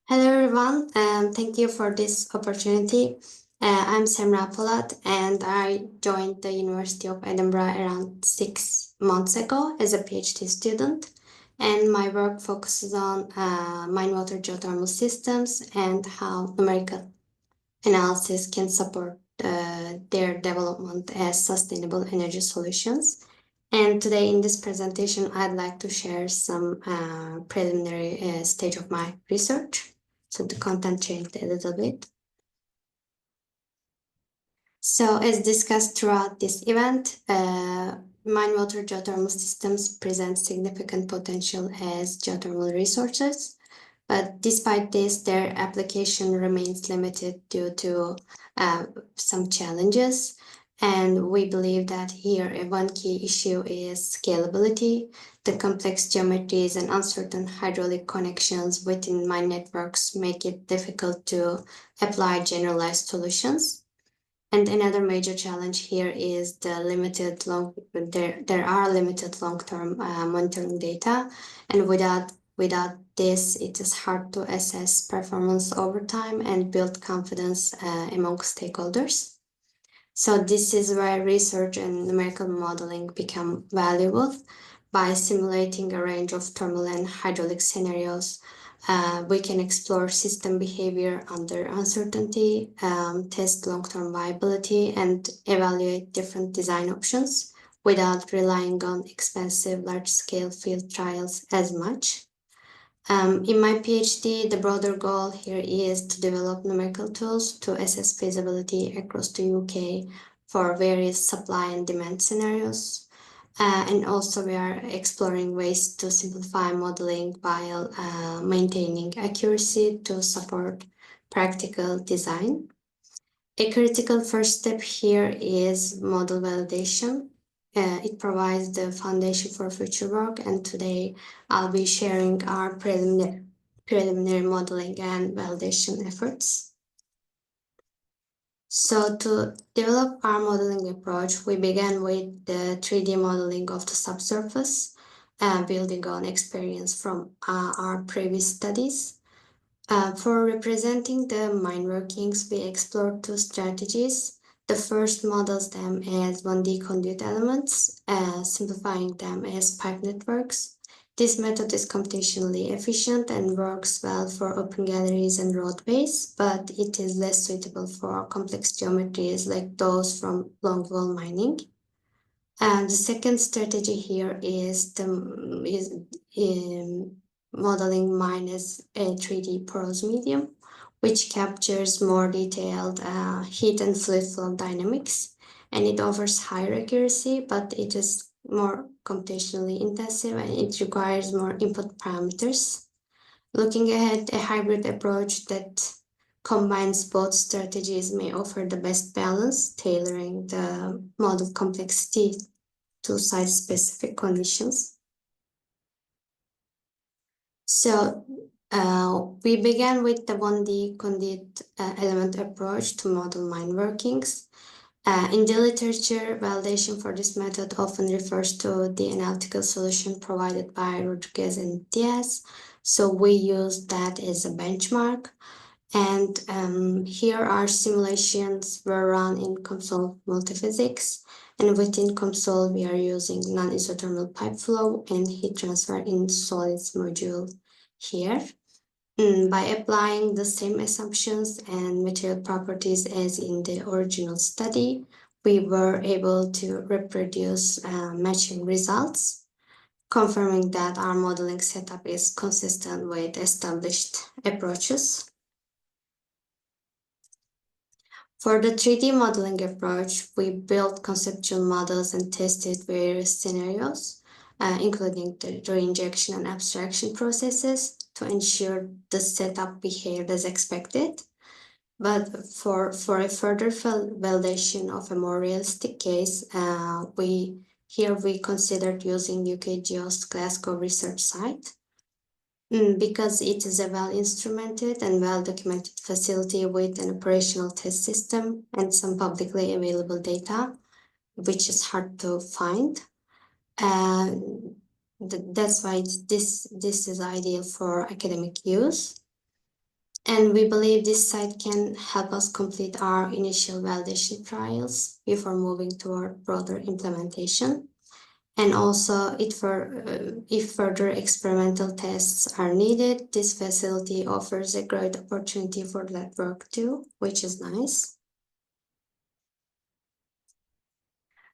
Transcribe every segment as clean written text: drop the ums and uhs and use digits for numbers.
Hello everyone, thank you for this opportunity. I'm Semra Polat and I joined the University of Edinburgh around 6 months ago as a PhD student. And my work focuses on mine water geothermal systems and how numerical analysis can support their development as sustainable energy solutions. And today in this presentation, I'd like to share some preliminary stage of my research. So the content changed a little bit. So as discussed throughout this event, mine water geothermal systems present significant potential as geothermal resources. But despite this, their application remains limited due to some challenges. And we believe that here one key issue is scalability. The complex geometries and uncertain hydraulic connections within mine networks make it difficult to apply generalized solutions. And another major challenge here is the there are limited long-term monitoring data, and without this, it is hard to assess performance over time and build confidence among stakeholders. So this is where research and numerical modeling become valuable. By simulating a range of thermal and hydraulic scenarios, we can explore system behavior under uncertainty, test long-term viability, and evaluate different design options without relying on expensive large-scale field trials as much. In my PhD, the broader goal here is to develop numerical tools to assess feasibility across the UK for various supply and demand scenarios. And also we are exploring ways to simplify modeling while maintaining accuracy to support practical design. A critical first step here is model validation. It provides the foundation for future work, and today I'll be sharing our preliminary modeling and validation efforts. So to develop our modeling approach, we began with the 3D modeling of the subsurface, building on experience from our previous studies. For representing the mine workings, we explored two strategies. The first models them as 1D conduit elements, simplifying them as pipe networks. This method is computationally efficient and works well for open galleries and roadways, but it is less suitable for complex geometries like those from longwall mining. And the second strategy here is modeling minus a 3D porous medium, which captures more detailed heat and fluid flow dynamics. And it offers higher accuracy, but it is more computationally intensive and it requires more input parameters. Looking ahead, a hybrid approach that combines both strategies may offer the best balance, tailoring the model complexity to site-specific conditions. So we began with the 1D conduit element approach to model mine workings. In the literature, validation for this method often refers to the analytical solution provided by Rodriguez and Diaz. So we use that as a benchmark. And here our simulations were run in COMSOL multiphysics. And within COMSOL, we are using non-isothermal pipe flow and heat transfer in solids module here. By applying the same assumptions and material properties as in the original study, we were able to reproduce matching results, confirming that our modeling setup is consistent with established approaches. For the 3D modeling approach, we built conceptual models and tested various scenarios, including the reinjection and abstraction processes to ensure the setup behaved as expected. But for a further validation of a more realistic case, we considered using UK Geo's Glasgow research site. Because it is a well-instrumented and well-documented facility with an operational test system and some publicly available data, which is hard to find. That's why this is ideal for academic use. And we believe this site can help us complete our initial validation trials before moving toward broader implementation. And also, if further experimental tests are needed, this facility offers a great opportunity for that work too, which is nice.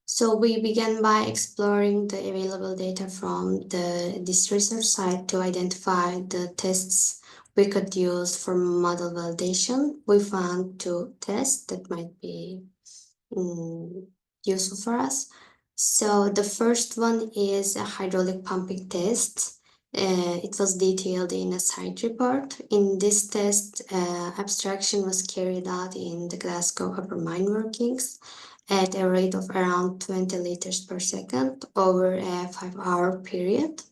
So we began by exploring the available data from this research site to identify the tests we could use for model validation. We found two tests that might be useful for us. So the first one is a hydraulic pumping test. It was detailed in a site report. In this test, abstraction was carried out in the Glasgow upper mine workings at a rate of around 20 liters per second over a 5-hour period.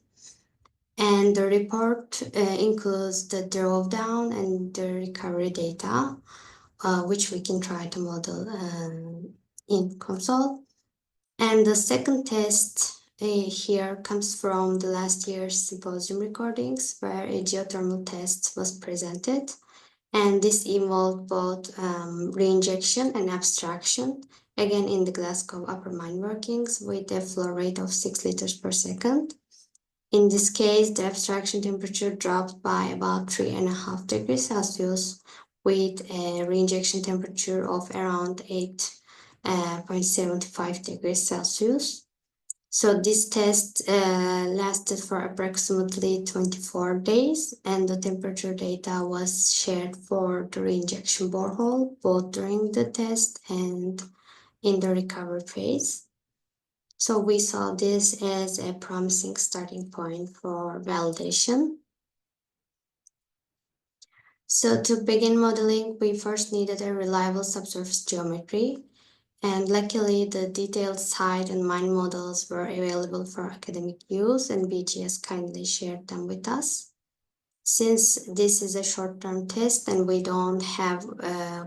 And the report includes the drawdown and the recovery data, which we can try to model in console. And the second test here comes from the last year's Symposium recordings, where a geothermal test was presented. And this involved both reinjection and abstraction, again in the Glasgow upper mine workings with a flow rate of 6 liters per second. In this case, the abstraction temperature dropped by about 3.5 degrees Celsius with a reinjection temperature of around 8.75 degrees Celsius. So this test lasted for approximately 24 days, and the temperature data was shared for the reinjection borehole, both during the test and in the recovery phase. So we saw this as a promising starting point for validation. So to begin modeling, we first needed a reliable subsurface geometry. And luckily, the detailed site and mine models were available for academic use, and BGS kindly shared them with us. Since this is a short-term test and we don't have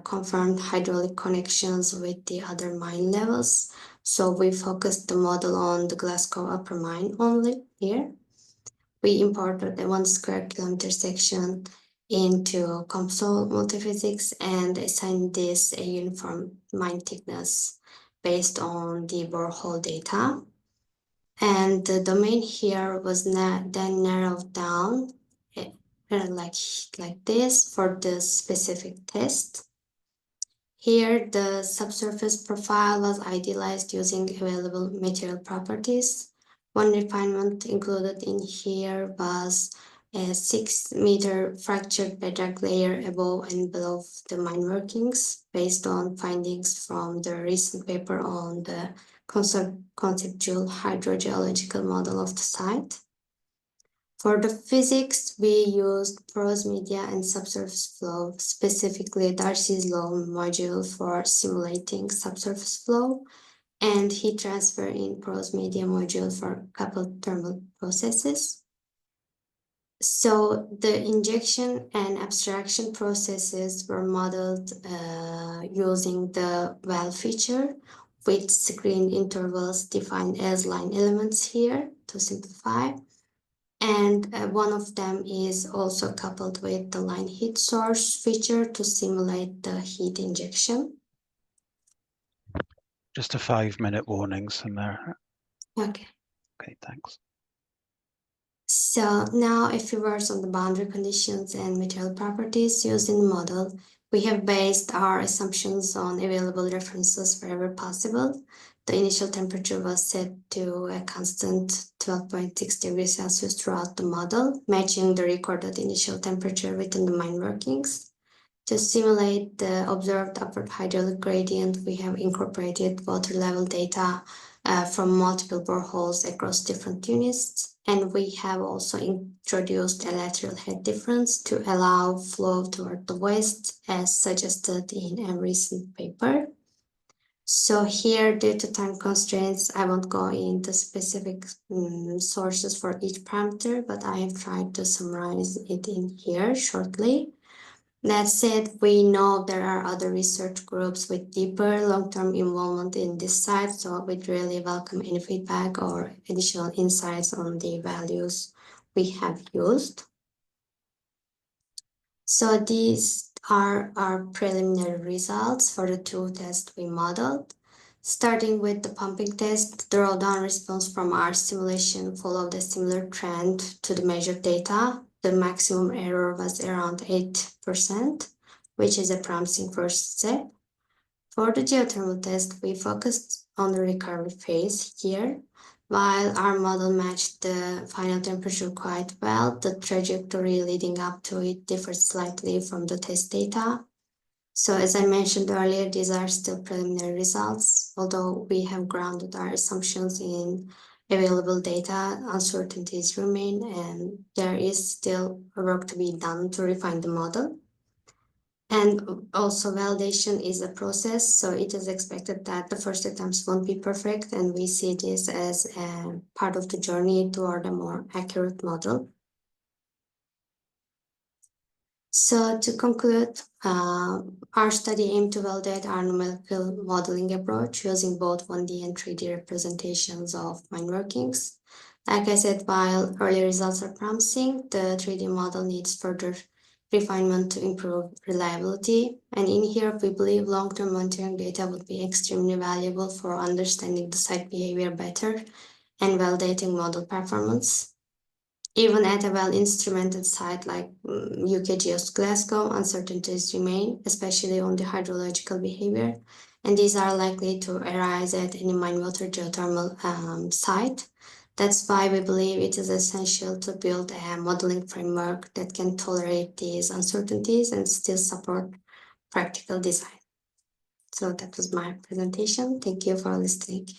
confirmed hydraulic connections with the other mine levels, so we focused the model on the Glasgow upper mine only here. We imported a 1 square kilometer section into COMSOL multiphysics and assigned this a uniform mine thickness based on the borehole data. And the domain here was then narrowed down like this for the specific test. Here, the subsurface profile was idealized using available material properties. One refinement included in here was a 6-meter fractured bedrock layer above and below the mine workings, based on findings from the recent paper on the conceptual hydrogeological model of the site. For the physics, we used porous media and subsurface flow, specifically Darcy's law module for simulating subsurface flow, and heat transfer in porous media module for coupled thermal processes. So the injection and abstraction processes were modeled using the well feature with screen intervals defined as line elements here to simplify. And one of them is also coupled with the line heat source feature to simulate the heat injection. Just a 5-minute warning, Semra. Okay. Okay, thanks. So now a few words on the boundary conditions and material properties used in the model. We have based our assumptions on available references wherever possible. The initial temperature was set to a constant 12.6 degrees Celsius throughout the model, matching the recorded initial temperature within the mine workings. To simulate the observed upward hydraulic gradient, we have incorporated water level data from multiple boreholes across different units, and we have also introduced a lateral head difference to allow flow toward the west, as suggested in a recent paper. So here, due to time constraints, I won't go into specific sources for each parameter, but I have tried to summarize it in here shortly. That said, we know there are other research groups with deeper long-term involvement in this site, so we'd really welcome any feedback or additional insights on the values we have used. So these are our preliminary results for the two tests we modeled. Starting with the pumping test, the drawdown response from our simulation followed a similar trend to the measured data. The maximum error was around 8%, which is a promising first step. For the geothermal test, we focused on the recovery phase here. While our model matched the final temperature quite well, the trajectory leading up to it differed slightly from the test data. So as I mentioned earlier, these are still preliminary results. Although we have grounded our assumptions in available data, uncertainties remain, and there is still work to be done to refine the model. And also validation is a process, so it is expected that the first attempts won't be perfect, and we see this as a part of the journey toward a more accurate model. So to conclude, our study aimed to validate our numerical modeling approach using both 1D and 3D representations of mine workings. Like I said, while early results are promising, the 3D model needs further refinement to improve reliability. And in here, we believe long-term monitoring data would be extremely valuable for understanding the site behavior better and validating model performance. Even at a well-instrumented site like UK Geo's Glasgow, uncertainties remain, especially on the hydrological behavior, and these are likely to arise at any mine water geothermal site. That's why we believe it is essential to build a modeling framework that can tolerate these uncertainties and still support practical design. So that was my presentation. Thank you for listening.